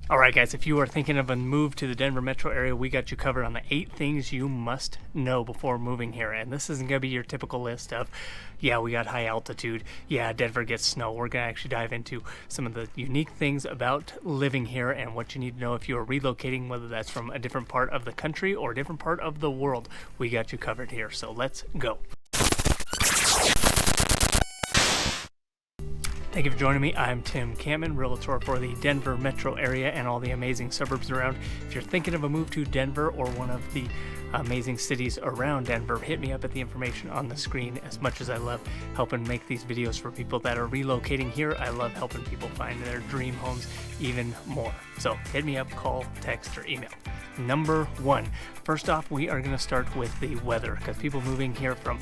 Alright guys, if you are thinking of a move to the Denver metro area, we got you covered on the 8 things you must know before moving here. And this isn't going to be your typical list of, yeah, we got high altitude, yeah, Denver gets snow. We're going to actually dive into some of the unique things about living here and what you need to know if you are relocating, whether that's from a different part of the country or a different part of the world. We got you covered here, so let's go. Thank you for joining me. I'm Tim Kampmann, realtor for the Denver metro area and all the amazing suburbs around. If you're thinking of a move to Denver or one of the amazing cities around Denver, hit me up at the information on the screen. As much as I love helping make these videos for people that are relocating here, I love helping people find their dream homes even more. So hit me up, call, text, or email. Number 1. First off, we are going to start with the weather, because people moving here from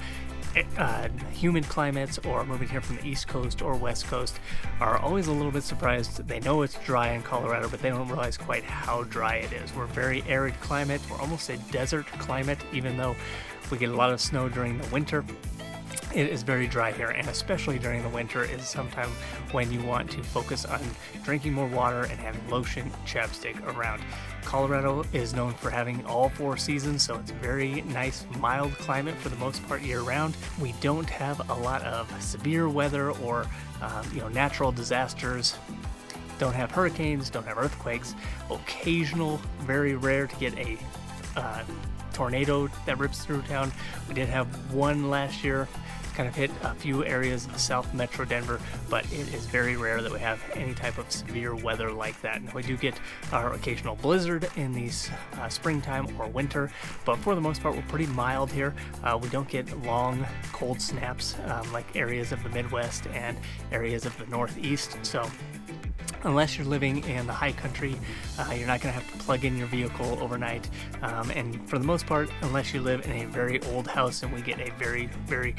humid climates or moving here from the East Coast or West Coast are always a little bit surprised. They know it's dry in Colorado, but they don't realize quite how dry it is. We're a very arid climate. We're almost a desert climate, even though we get a lot of snow during the winter. It is very dry here, and especially during the winter is sometime when you want to focus on drinking more water and having lotion chapstick around. Colorado is known for having all 4 seasons, so it's a very nice, mild climate for the most part year-round. We don't have a lot of severe weather or natural disasters. Don't have hurricanes, don't have earthquakes. Occasional, very rare to get a tornado that rips through town. We did have one last year. Kind of hit a few areas of South Metro Denver, but it is very rare that we have any type of severe weather like that. And we do get our occasional blizzard in the springtime or winter, but for the most part, we're pretty mild here. We don't get long cold snaps like areas of the Midwest and areas of the Northeast. So unless you're living in the high country, you're not going to have to plug in your vehicle overnight. And for the most part, unless you live in a very old house, and we get a very, very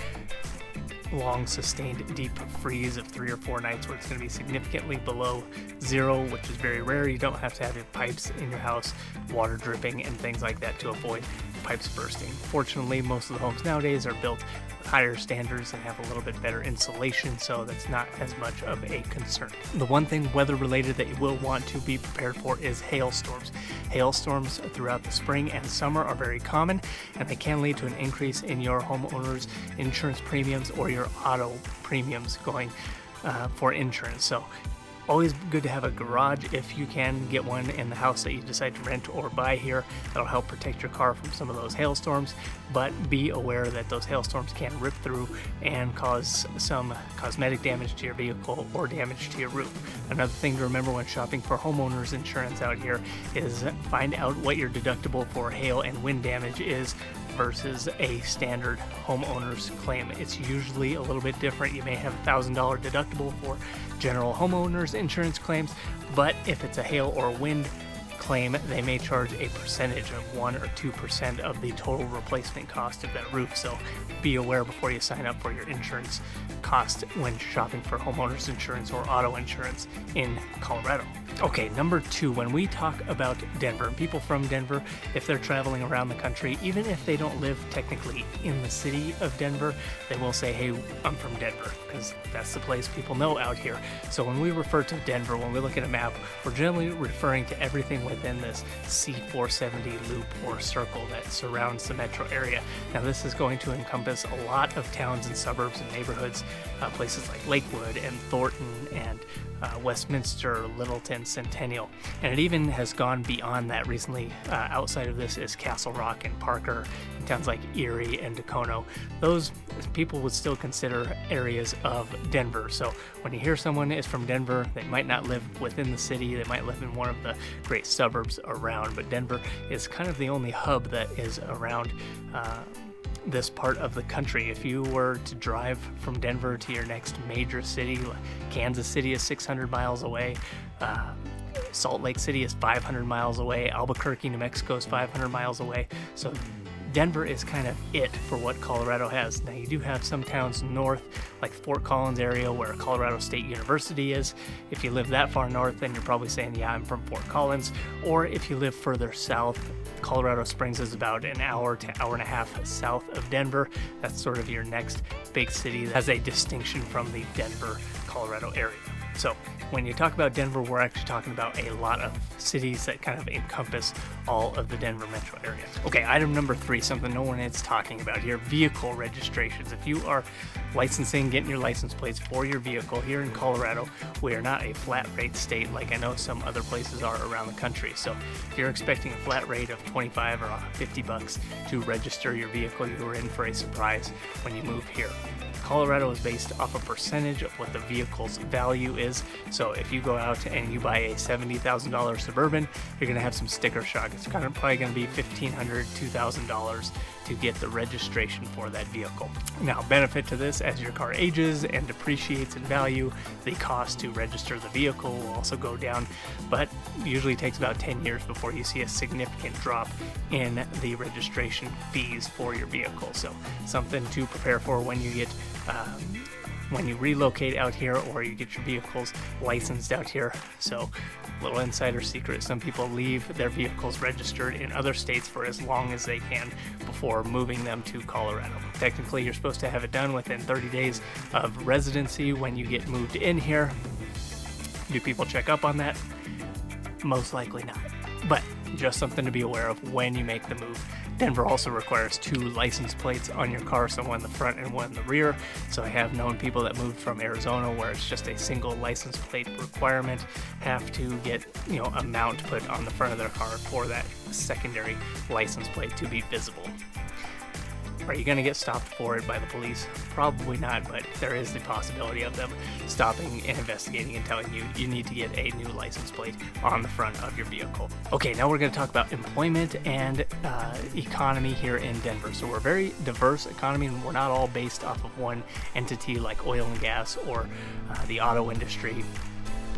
long, sustained, deep freeze of 3 or 4 nights where it's going to be significantly below 0, which is very rare. You don't have to have your pipes in your house, water dripping, and things like that to avoid pipes bursting. Fortunately, most of the homes nowadays are built with higher standards and have a little bit better insulation, so that's not as much of a concern. The one thing weather related that you will want to be prepared for is hailstorms. Hailstorms throughout the spring and summer are very common, and they can lead to an increase in your homeowner's insurance premiums or your auto premiums going for insurance. So always good to have a garage if you can get one in the house that you decide to rent or buy here. That'll help protect your car from some of those hailstorms, but be aware that those hailstorms can rip through and cause some cosmetic damage to your vehicle or damage to your roof. Another thing to remember when shopping for homeowners insurance out here is find out what your deductible for hail and wind damage is versus a standard homeowner's claim. It's usually a little bit different. You may have a $1,000 deductible for general homeowners insurance claims, but if it's a hail or wind claim, they may charge a percentage of 1 or 2% of the total replacement cost of that roof. So be aware before you sign up for your insurance cost when shopping for homeowners insurance or auto insurance in Colorado. Okay, number 2, when we talk about Denver, people from Denver, if they're traveling around the country, even if they don't live technically in the city of Denver, they will say, hey, I'm from Denver, because that's the place people know out here. So when we refer to Denver, when we look at a map, we're generally referring to everything within this C470 loop or circle that surrounds the metro area. Now this is going to encompass a lot of towns and suburbs and neighborhoods, places like Lakewood and Thornton and Westminster, Littleton, Centennial, and it even has gone beyond that recently. Outside of this is Castle Rock and Parker, and towns like Erie and Dacono. Those people would still consider areas of Denver. So when you hear someone is from Denver, they might not live within the city, they might live in one of the great suburbs around, but Denver is kind of the only hub that is around this part of the country. If you were to drive from Denver to your next major city, like Kansas City is 600 miles away, Salt Lake City is 500 miles away, Albuquerque, New Mexico is 500 miles away. So Denver is kind of it for what Colorado has. Now you do have some towns north, like Fort Collins area where Colorado State University is. If you live that far north, then you're probably saying, yeah, I'm from Fort Collins. Or if you live further south, Colorado Springs is about an hour to hour and a half south of Denver. That's sort of your next big city that has a distinction from the Denver, Colorado area. So when you talk about Denver, we're actually talking about a lot of cities that kind of encompass all of the Denver metro area. Okay, item number 3, something no one is talking about here, vehicle registrations. If you are getting your license plates for your vehicle here in Colorado, we are not a flat rate state like I know some other places are around the country. So if you're expecting a flat rate of 25 or 50 bucks to register your vehicle, you are in for a surprise when you move here. Colorado is based off a percentage of what the vehicle's value is. So if you go out and you buy a $70,000 Suburban, you're going to have some sticker shock. It's probably going to be $1,500, $2,000 to get the registration for that vehicle. Now, benefit to this, as your car ages and depreciates in value, the cost to register the vehicle will also go down, but usually takes about 10 years before you see a significant drop in the registration fees for your vehicle. So something to prepare for when you get when you relocate out here or you get your vehicles licensed out here. So, little insider secret, some people leave their vehicles registered in other states for as long as they can before moving them to Colorado. Technically, you're supposed to have it done within 30 days of residency when you get moved in here. Do people check up on that? Most likely not. But just something to be aware of when you make the move. Denver also requires 2 license plates on your car, so one in the front and one in the rear. So I have known people that moved from Arizona where it's just a single license plate requirement, have to get, a mount put on the front of their car for that secondary license plate to be visible. Are you going to get stopped for it by the police? Probably not, but there is the possibility of them stopping and investigating and telling you you need to get a new license plate on the front of your vehicle. Okay, now we're going to talk about employment and economy here in Denver. So we're a very diverse economy, and we're not all based off of one entity like oil and gas or the auto industry.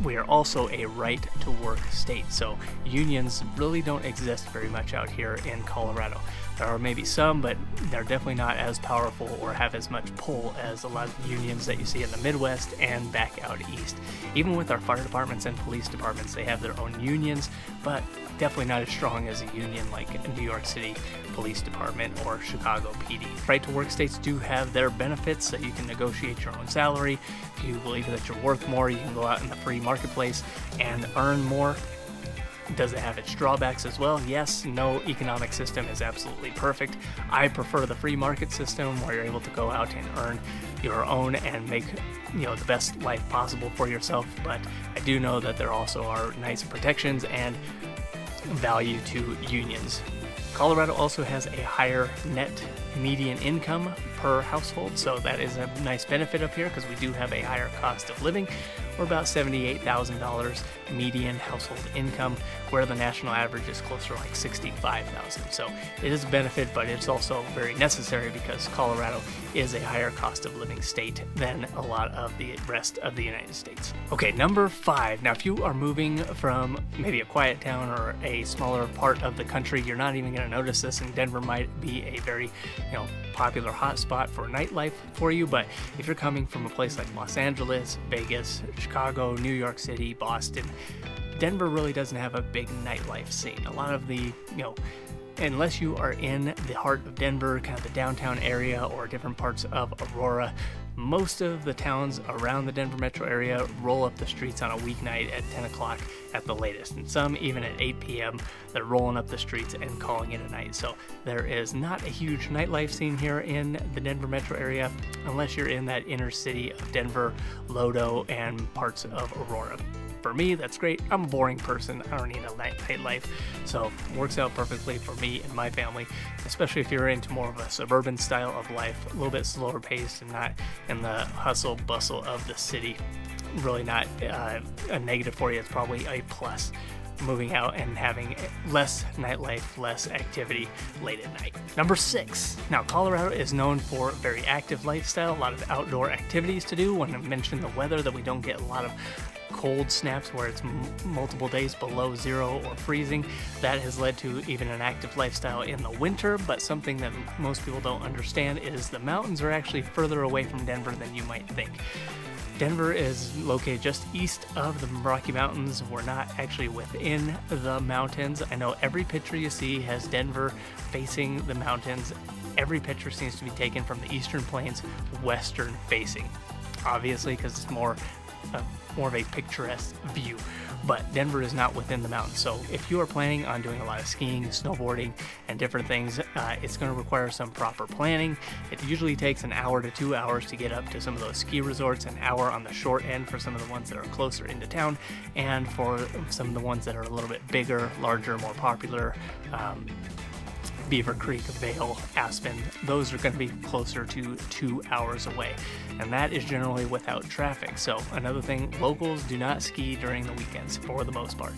We are also a right-to-work state, so unions really don't exist very much out here in Colorado. There are maybe some, but they're definitely not as powerful or have as much pull as a lot of unions that you see in the Midwest and back out east. Even with our fire departments and police departments, they have their own unions, but definitely not as strong as a union like New York City Police Department or Chicago PD. Right-to-work states do have their benefits that you can negotiate your own salary. If you believe that you're worth more, you can go out in the free marketplace and earn more. Does it have its drawbacks as well? Yes. No economic system is absolutely perfect. I prefer the free market system where you're able to go out and earn your own and make the best life possible for yourself. But I do know that there also are nice protections and value to unions. Colorado also has a higher net median income per household, so that is a nice benefit up here because we do have a higher cost of living. We're about $78,000 median household income, where the national average is closer to like $65,000. So it is a benefit, but it's also very necessary because Colorado is a higher cost of living state than a lot of the rest of the United States. Okay, number 5. Now, if you are moving from maybe a quiet town or a smaller part of the country, you're not even going to notice this, and Denver might be a very popular hotspot for nightlife for you. But if you're coming from a place like Los Angeles, Vegas, Chicago, New York City, Boston, Denver really doesn't have a big nightlife scene. A lot of the, unless you are in the heart of Denver, kind of the downtown area or different parts of Aurora, most of the towns around the Denver metro area roll up the streets on a weeknight at 10 o'clock at the latest, and some even at 8 p.m. they're rolling up the streets and calling it a night. So there is not a huge nightlife scene here in the Denver metro area unless you're in that inner city of Denver, Lodo, and parts of Aurora. For me, that's great. I'm a boring person. I don't need a nightlife, so it works out perfectly for me and my family, especially if you're into more of a suburban style of life, a little bit slower paced and not in the hustle bustle of the city. Really not a negative for you. It's probably a plus. Moving out and having less nightlife, less activity late at night. Number 6. Now, Colorado is known for a very active lifestyle, a lot of outdoor activities to do. When I mentioned the weather, that we don't get a lot of cold snaps where it's multiple days below zero or freezing, that has led to even an active lifestyle in the winter. But something that most people don't understand is the mountains are actually further away from Denver than you might think. Denver is located just east of the Rocky Mountains. We're not actually within the mountains. I know every picture you see has Denver facing the mountains. Every picture seems to be taken from the Eastern Plains, western facing. Obviously, because it's more more of a picturesque view. But Denver is not within the mountains, so if you are planning on doing a lot of skiing, snowboarding, and different things, it's going to require some proper planning. It usually takes an hour to 2 hours to get up to some of those ski resorts, an hour on the short end for some of the ones that are closer into town, and for some of the ones that are a little bit bigger, larger, more popular, Beaver Creek, Vail, Aspen, those are going to be closer to 2 hours away, and that is generally without traffic. So another thing, locals do not ski during the weekends for the most part.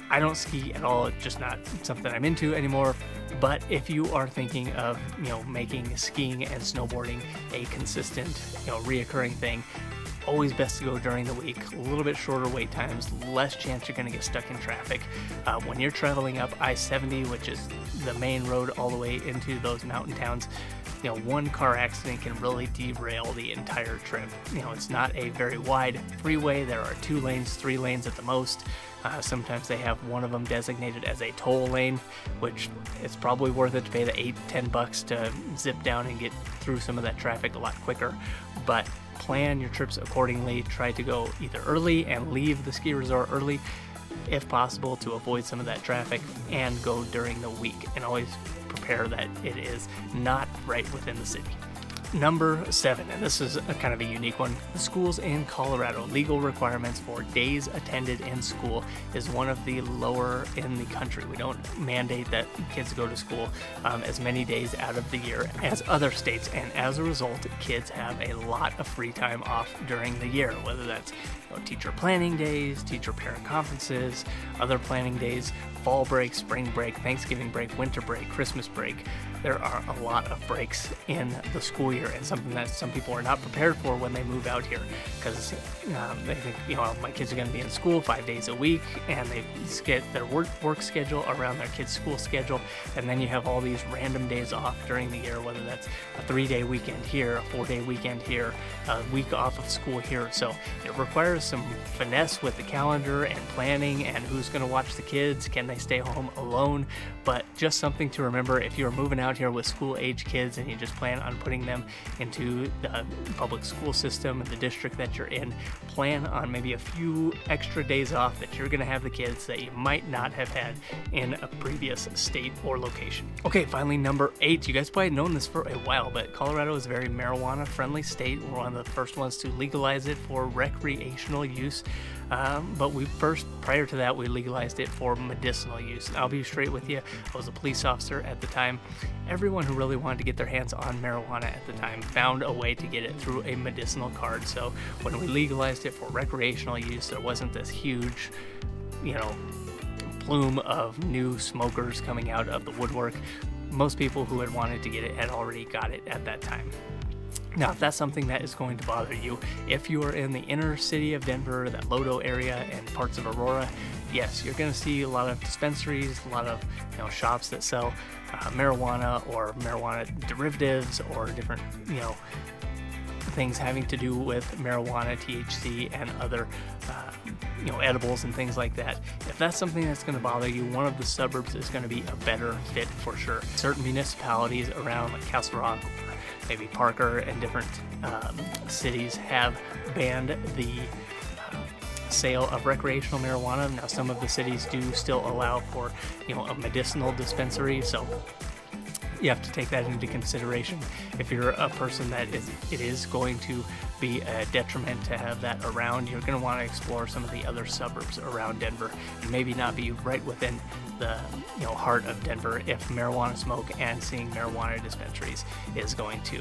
I don't ski at all, it's just not something I'm into anymore. But if you are thinking of, making skiing and snowboarding a consistent, reoccurring thing, always best to go during the week. A little bit shorter wait times, less chance you're going to get stuck in traffic. When you're traveling up I-70, which is the main road all the way into those mountain towns, one car accident can really derail the entire trip. It's not a very wide freeway. There are 2 lanes, 3 lanes at the most. Sometimes they have one of them designated as a toll lane, which it's probably worth it to pay the $8-10 to zip down and get through some of that traffic a lot quicker. But plan your trips accordingly. Try to go either early and leave the ski resort early, if possible, to avoid some of that traffic, and go during the week, and always prepare that it is not right within the city. Number 7, and this is a kind of a unique one. The schools in Colorado, legal requirements for days attended in school is one of the lower in the country. We don't mandate that kids go to school as many days out of the year as other states, and as a result, kids have a lot of free time off during the year, whether that's teacher planning days, teacher parent conferences, other planning days, fall break, spring break, Thanksgiving break, winter break, Christmas break. There are a lot of breaks in the school year, and something that some people are not prepared for when they move out here, because they think, my kids are going to be in school 5 days a week, and they get their work schedule around their kids' school schedule, and then you have all these random days off during the year, whether that's a 3-day weekend here, a 4-day weekend here, a week off of school here. So it requires some finesse with the calendar and planning, and who's going to watch the kids, can they stay home alone. But just something to remember if you're moving out here with school age kids and you just plan on putting them into the public school system and the district that you're in, plan on maybe a few extra days off that you're going to have the kids that you might not have had in a previous state or location. Okay, finally, number 8. You guys probably known this for a while, but Colorado is a very marijuana friendly state. We're one of the first ones to legalize it for recreational use. But prior to that, we legalized it for medicinal use. And I'll be straight with you, I was a police officer at the time. Everyone who really wanted to get their hands on marijuana at the time found a way to get it through a medicinal card. So when we legalized it for recreational use, there wasn't this huge, plume of new smokers coming out of the woodwork. Most people who had wanted to get it had already got it at that time. Now, if that's something that is going to bother you, if you are in the inner city of Denver, that Lodo area, and parts of Aurora, yes, you're going to see a lot of dispensaries, a lot of shops that sell marijuana or marijuana derivatives or different things having to do with marijuana, THC, and other edibles and things like that. If that's something that's going to bother you, one of the suburbs is going to be a better fit for sure. Certain municipalities around like Castle Rock, maybe Parker, and different cities have banned the sale of recreational marijuana. Now, some of the cities do still allow for a medicinal dispensary, so you have to take that into consideration. If you're a person that it is going to be a detriment to have that around, you're going to want to explore some of the other suburbs around Denver, and maybe not be right within the heart of Denver if marijuana smoke and seeing marijuana dispensaries is going to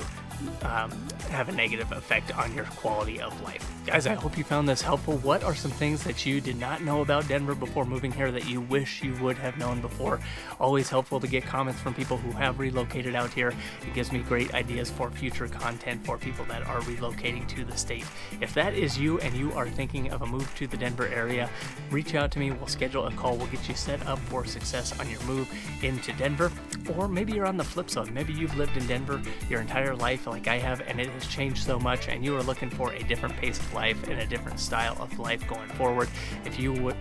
have a negative effect on your quality of life. Guys, I hope you found this helpful. What are some things that you did not know about Denver before moving here that you wish you would have known before? Always helpful to get comments from people who have relocated out here. It gives me great ideas for future content for people that are relocating to the state. If that is you and you are thinking of a move to the Denver area, reach out to me. We'll schedule a call. We'll get you set up for success on your move into Denver. Or maybe you're on the flip side. Maybe you've lived in Denver your entire life, like I have, and it has changed so much, and you are looking for a different pace of life and a different style of life going forward, if you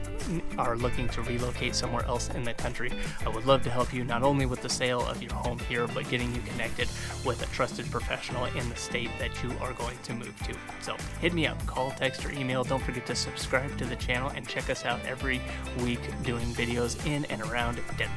are looking to relocate somewhere else in the country, I would love to help you not only with the sale of your home here, but getting you connected with a trusted professional in the state that you are going to move to. So hit me up, call, text, or email. Don't forget to subscribe to the channel and check us out every week doing videos in and around Denver.